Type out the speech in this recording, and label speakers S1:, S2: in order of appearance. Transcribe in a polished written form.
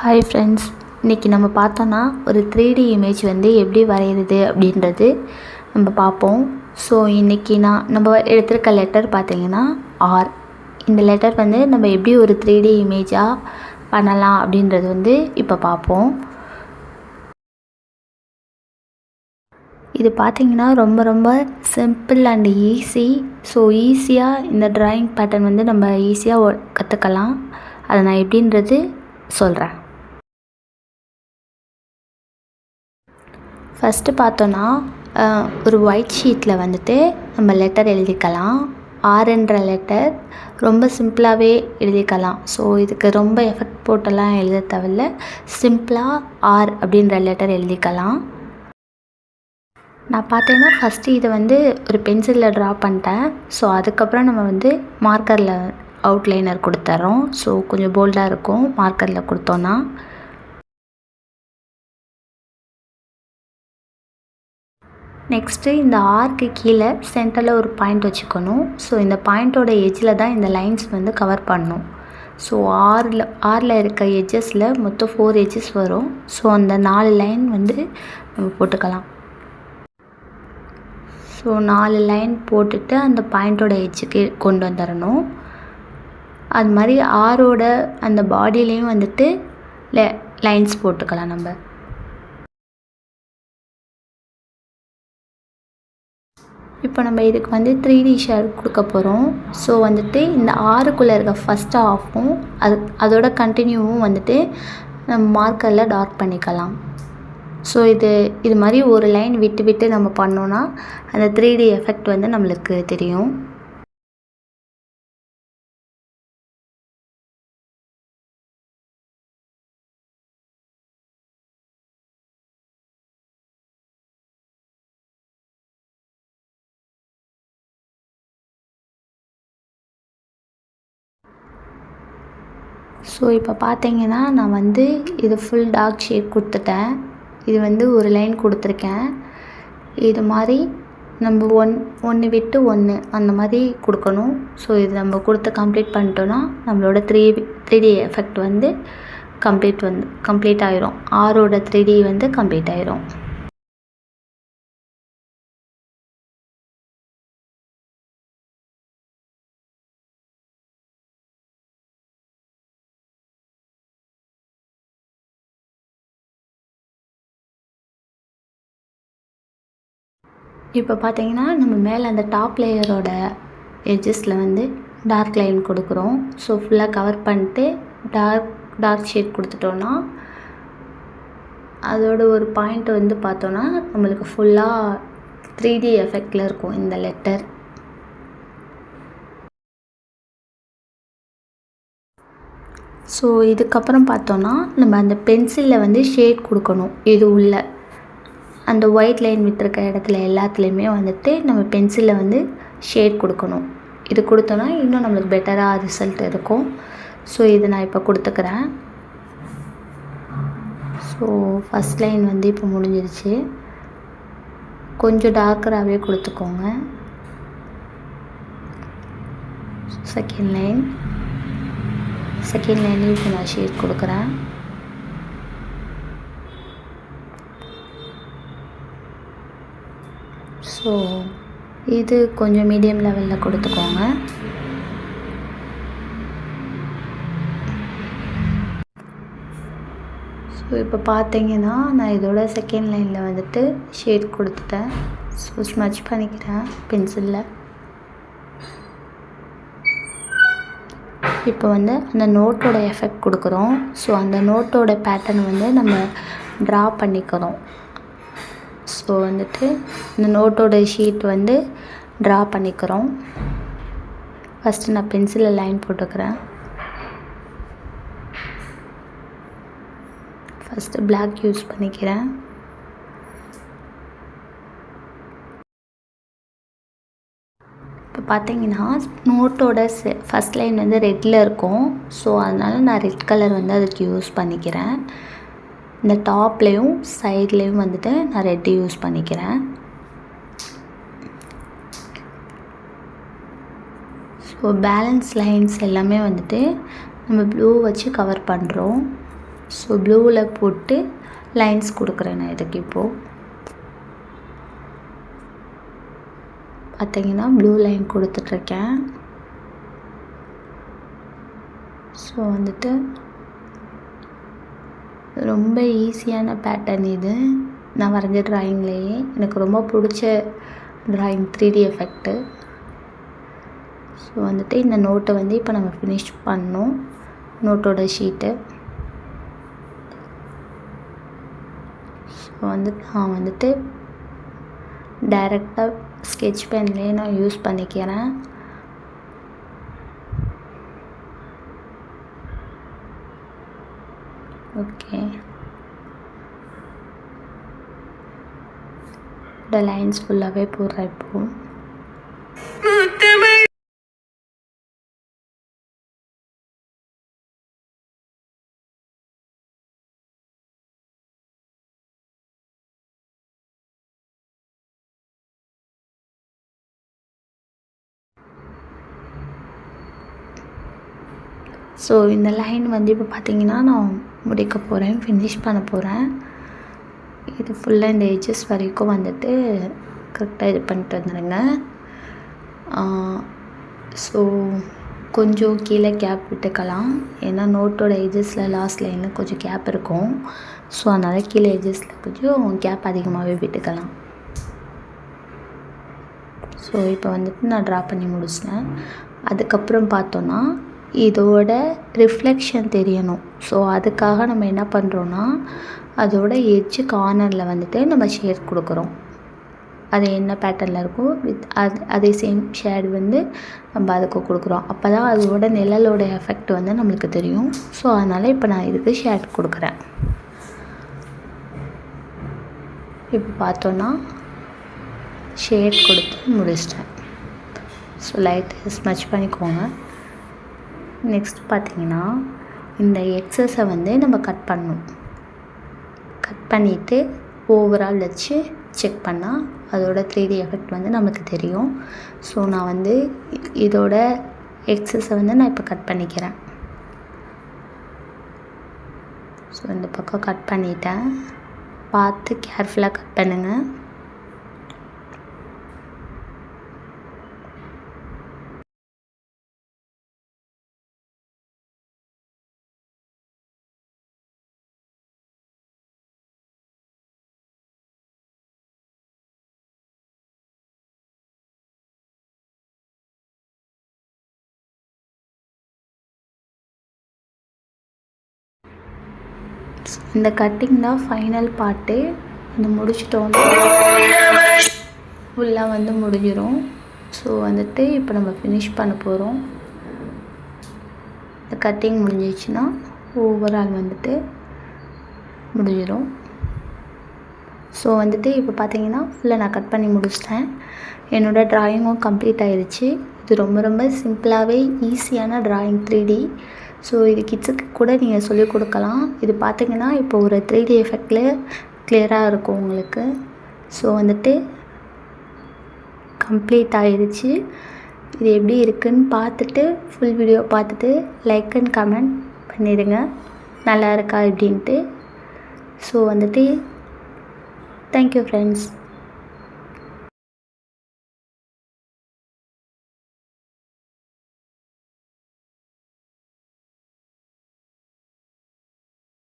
S1: Hi friends, இன்றைக்கி நம்ம பார்த்தோன்னா ஒரு 3D இமேஜ் வந்து எப்படி வரைகிறது அப்படின்றது நம்ம பார்ப்போம். ஸோ இன்றைக்கி நம்ம எடுத்திருக்க லெட்டர் பார்த்திங்கன்னா ஆர். இந்த லெட்டர் வந்து நம்ம எப்படி ஒரு 3D இமேஜாக பண்ணலாம் அப்படின்றது வந்து இப்போ பார்ப்போம். இது பார்த்திங்கன்னா ரொம்ப ரொம்ப சிம்பிள் அண்ட் ஈஸி. ஸோ ஈஸியாக இந்த ட்ராயிங் பேட்டர்ன் வந்து நம்ம ஈஸியாக கற்றுக்கலாம். அதை நான் எப்படின்றது சொல்கிறேன். ஃபஸ்ட்டு பார்த்தோன்னா ஒரு ஒயிட் ஷீட்டில் வந்துட்டு நம்ம லெட்டர் எழுதிக்கலாம். ஆர்ன்ற லெட்டர் ரொம்ப சிம்பிளாகவே எழுதிக்கலாம். ஸோ இதுக்கு ரொம்ப எஃபெக்ட் போட்டெல்லாம் எழுத தேவையில்ல. சிம்பிளாக ஆர் அப்படின்ற லெட்டர் எழுதிக்கலாம். நான் பார்த்தீங்கன்னா ஃபஸ்ட்டு இதை வந்து ஒரு பென்சிலில் ட்ரா பண்ணிட்டேன். ஸோ அதுக்கப்புறம் நம்ம வந்து மார்க்கரில் அவுட்லைனர் கொடுத்துட்றோம். ஸோ கொஞ்சம் போல்டாக இருக்கும் மார்க்கரில் கொடுத்தோன்னா. நெக்ஸ்ட்டு இந்த ஆர்க்கு கீழே சென்டரில் ஒரு பாயிண்ட் வச்சுக்கணும். ஸோ இந்த பாயிண்ட்டோட எட்ஜில் தான் இந்த லைன்ஸ் வந்து கவர் பண்ணணும். ஸோ ஆரில் இருக்க எட்ஜஸில் மொத்தம் 4 எட்ஜஸ் வரும். ஸோ அந்த 4 லைன் வந்து நம்ம போட்டுக்கலாம். ஸோ 4 லைன் போட்டுட்டு அந்த பாயிண்ட்டோட எட்ஜுக்கு கொண்டு வந்துடணும். அது மாதிரி ஆரோட அந்த பாடியிலையும் வந்துட்டு லைன்ஸ் போட்டுக்கலாம் நம்ம. இப்போ நம்ம இதுக்கு வந்து 3D ஷேட் கொடுக்க போகிறோம். ஸோ வந்துட்டு இந்த ஆறுக்குள்ளே இருக்க ஃபஸ்ட் ஹாஃபும் அதோட கண்டினியூவும் வந்துட்டு நம்ம மார்க்கரில் டார்க் பண்ணிக்கலாம். ஸோ இது மாதிரி ஒரு லைன் விட்டு விட்டு நம்ம பண்ணோன்னா அந்த 3D எஃபெக்ட் வந்து நம்மளுக்கு தெரியும். ஸோ இப்போ பார்த்தீங்கன்னா நான் வந்து இது ஃபுல் டார்க் ஷேட் கொடுத்துட்டேன். இது வந்து ஒரு லைன் கொடுத்துருக்கேன். இது மாதிரி நம்ம ஒன்று விட்டு ஒன்று அந்த மாதிரி கொடுக்கணும். ஸோ இது நம்ம கொடுத்து கம்ப்ளீட் பண்ணிட்டோன்னா நம்மளோட 3D எஃபெக்ட் வந்து கம்ப்ளீட் ஆயிரும். ஆரோட 3D வந்து கம்ப்ளீட் ஆயிரும். இப்போ பார்த்தீங்கன்னா நம்ம மேலே அந்த டாப் லேயரோட எட்ஜஸில் வந்து டார்க் லைன் கொடுக்குறோம். ஸோ ஃபுல்லாக கவர் பண்ணிட்டு டார்க் ஷேட் கொடுத்துட்டோன்னா அதோட ஒரு பாயிண்ட் வந்து பார்த்தோன்னா நம்மளுக்கு ஃபுல்லாக 3D எஃபெக்டில் இருக்கும் இந்த லெட்டர். ஸோ இதுக்கப்புறம் பார்த்தோன்னா நம்ம அந்த பென்சிலில் வந்து ஷேட் கொடுக்கணும். இது உள்ள அந்த ஒயிட் லைன் விட்டுருக்க இடத்துல எல்லாத்துலேயுமே வந்துட்டு நம்ம பென்சிலில் வந்து ஷேட் கொடுக்கணும். இது கொடுத்தோன்னா இன்னும் நம்மளுக்கு பெட்டராக ரிசல்ட் இருக்கும். ஸோ இது நான் இப்போ கொடுத்துக்கிறேன். ஸோ ஃபஸ்ட் லைன் வந்து இப்போ முடிஞ்சிருச்சு. கொஞ்சம் டார்க்கராகவே கொடுத்துக்கோங்க. செகண்ட் லைன்லேயும் இப்போ நான் ஷேட் கொடுக்குறேன். ஸோ இது கொஞ்சம் மீடியம் லெவலில் கொடுத்துக்கோங்க. ஸோ இப்போ பார்த்தீங்கன்னா நான் இதோட செகண்ட் லைனில் வந்துட்டு ஷேட் கொடுத்துட்டேன். ஸோ ஸ்மட்ச் பண்ணிக்கிறேன் பென்சிலில். இப்போ வந்து அந்த நோட்டோட எஃபெக்ட் கொடுக்குறோம். ஸோ அந்த நோட்டோட பேட்டர்ன் வந்து நம்ம ட்ரா பண்ணிக்கிறோம். ஸோ வந்துட்டு இந்த நோட்டோட ஷீட் வந்து ட்ரா பண்ணிக்கிறோம். ஃபஸ்ட்டு நான் பென்சிலில் லைன் போட்டுக்கிறேன். ஃபஸ்ட்டு பிளாக் யூஸ் பண்ணிக்கிறேன். இப்போ பார்த்தீங்கன்னா நோட்டோட ஃபஸ்ட் லைன் வந்து ரெட்டில் இருக்கும். ஸோ அதனால் நான் ரெட் கலர் வந்து அதுக்கு யூஸ் பண்ணிக்கிறேன். இந்த டாப்லேயும் சைட்லேயும் வந்துட்டு நான் ரெட் யூஸ் பண்ணிக்கிறேன். ஸோ பேலன்ஸ் லைன்ஸ் எல்லாமே வந்துட்டு நம்ம ப்ளூ வச்சு கவர் பண்ணுறோம். ஸோ ப்ளூவில் போட்டு லைன்ஸ் கொடுக்குறேன் நான் இதுக்கு. இப்போது பார்த்தீங்கன்னா ப்ளூ லைன் கொடுத்துட்ருக்கேன். ஸோ வந்துட்டு ரொம்ப ஈஸியான பேட்டர்ன் இது. நான் வரைஞ்ச ட்ராயிங்லேயே எனக்கு ரொம்ப பிடிச்ச ட்ராயிங் 3D எஃபெக்ட்டு. ஸோ வந்துட்டு இந்த நோட்டை வந்து இப்போ நம்ம ஃபினிஷ் பண்ணோம். நோட்டோட ஷீட்டு ஸோ நான் வந்துட்டு டைரெக்டாக ஸ்கெட்ச் பென்லேயே நான் யூஸ் பண்ணிக்கிறேன். ஓகே, இந்த லைன்ஸ் ஃபுல்லாகவே போடுறேன் இப்போது. ஸோ இந்த லைன் வந்து இப்போ பார்த்தீங்கன்னா நான் முடிக்க போகிறேன், ஃபினிஷ் பண்ண போகிறேன். இது ஃபுல்லாக இந்த எட்ஜஸ் வரைக்கும் வந்துட்டு கரெக்டாக இது பண்ணிட்டு வந்துடுங்க. ஸோ கொஞ்சம் கீழே கேப் விட்டுக்கலாம், ஏன்னா நோட்டோட எட்ஜஸில் லாஸ்ட் லைனில் கொஞ்சம் கேப் இருக்கும். ஸோ அதனால் கீழே எட்ஜஸில் கொஞ்சம் கேப் அதிகமாகவே விட்டுக்கலாம். ஸோ இப்போ வந்துட்டு நான் ட்ரா பண்ணி முடிச்சிட்டேன். அதுக்கப்புறம் பார்த்தோன்னா இதோட ரிஃப்ளெக்ஷன் தெரியணும். ஸோ அதுக்காக நம்ம என்ன பண்ணுறோன்னா அதோட எட்ஜு கார்னரில் வந்துட்டு நம்ம ஷேட் கொடுக்குறோம். அது என்ன பேட்டர்னில் இருக்கோ அதே சேம் ஷேட் வந்து நம்ம அதுக்கு கொடுக்குறோம். அப்போ தான் அதோட நிழலோட எஃபெக்ட் வந்து நம்மளுக்கு தெரியும். ஸோ அதனால் இப்போ நான் இதுக்கு ஷேட் கொடுக்குறேன். இப்போ பார்த்தோன்னா ஷேட் கொடுத்து முடிச்சிட்டேன். ஸோ லைட்டாக ஸ்மச் பண்ணிக்கோங்க. நெக்ஸ்ட் பார்த்திங்கன்னா இந்த எக்ஸஸை வந்து நம்ம கட் பண்ணணும். கட் பண்ணிவிட்டு ஓவரால் வச்சு செக் பண்ணால் அதோட 3D எஃபெக்ட் வந்து நமக்கு தெரியும். ஸோ நான் வந்து இதோட எக்ஸஸை வந்து நான் இப்போ கட் பண்ணிக்கிறேன். ஸோ இந்த பக்கம் கட் பண்ணிட்டேன். பார்த்து கேர்ஃபுல்லாக கட் பண்ணுங்கள். இந்த கட்டிங் தான் ஃபைனல் பார்ட்டு. இது முடிச்சிட்டோன்னா ஃபுல்லாக வந்து முடிஞ்சிடும். ஸோ வந்துட்டு இப்போ நம்ம ஃபினிஷ் பண்ண போகிறோம். இந்த கட்டிங் முடிஞ்சிச்சுன்னா ஓவரால் வந்துட்டு முடிஞ்சிடும். ஸோ வந்துட்டு இப்போ பார்த்தீங்கன்னா ஃபுல்லாக நான் கட் பண்ணி முடிச்சிட்டேன். என்னோடய ட்ராயிங்கும் கம்ப்ளீட் ஆகிடுச்சு. இது ரொம்ப ரொம்ப சிம்பிளாகவே ஈஸியான ட்ராயிங் 3D. ஸோ இது கிட்ஸுக்கு கூட நீங்கள் சொல்லிக் கொடுக்கலாம். இது பார்த்திங்கன்னா இப்போ ஒரு 3D எஃபெக்டில் கிளியராக இருக்கும் உங்களுக்கு. ஸோ வந்துட்டு கம்ப்ளீட் ஆகிடுச்சு. இது எப்படி இருக்குதுன்னு பார்த்துட்டு ஃபுல் வீடியோ பார்த்துட்டு லைக் அண்ட் கமெண்ட் பண்ணிடுங்க, நல்லா இருக்கா அப்படின்ட்டு. ஸோ வந்துட்டு தேங்க்யூ ஃப்ரெண்ட்ஸ்.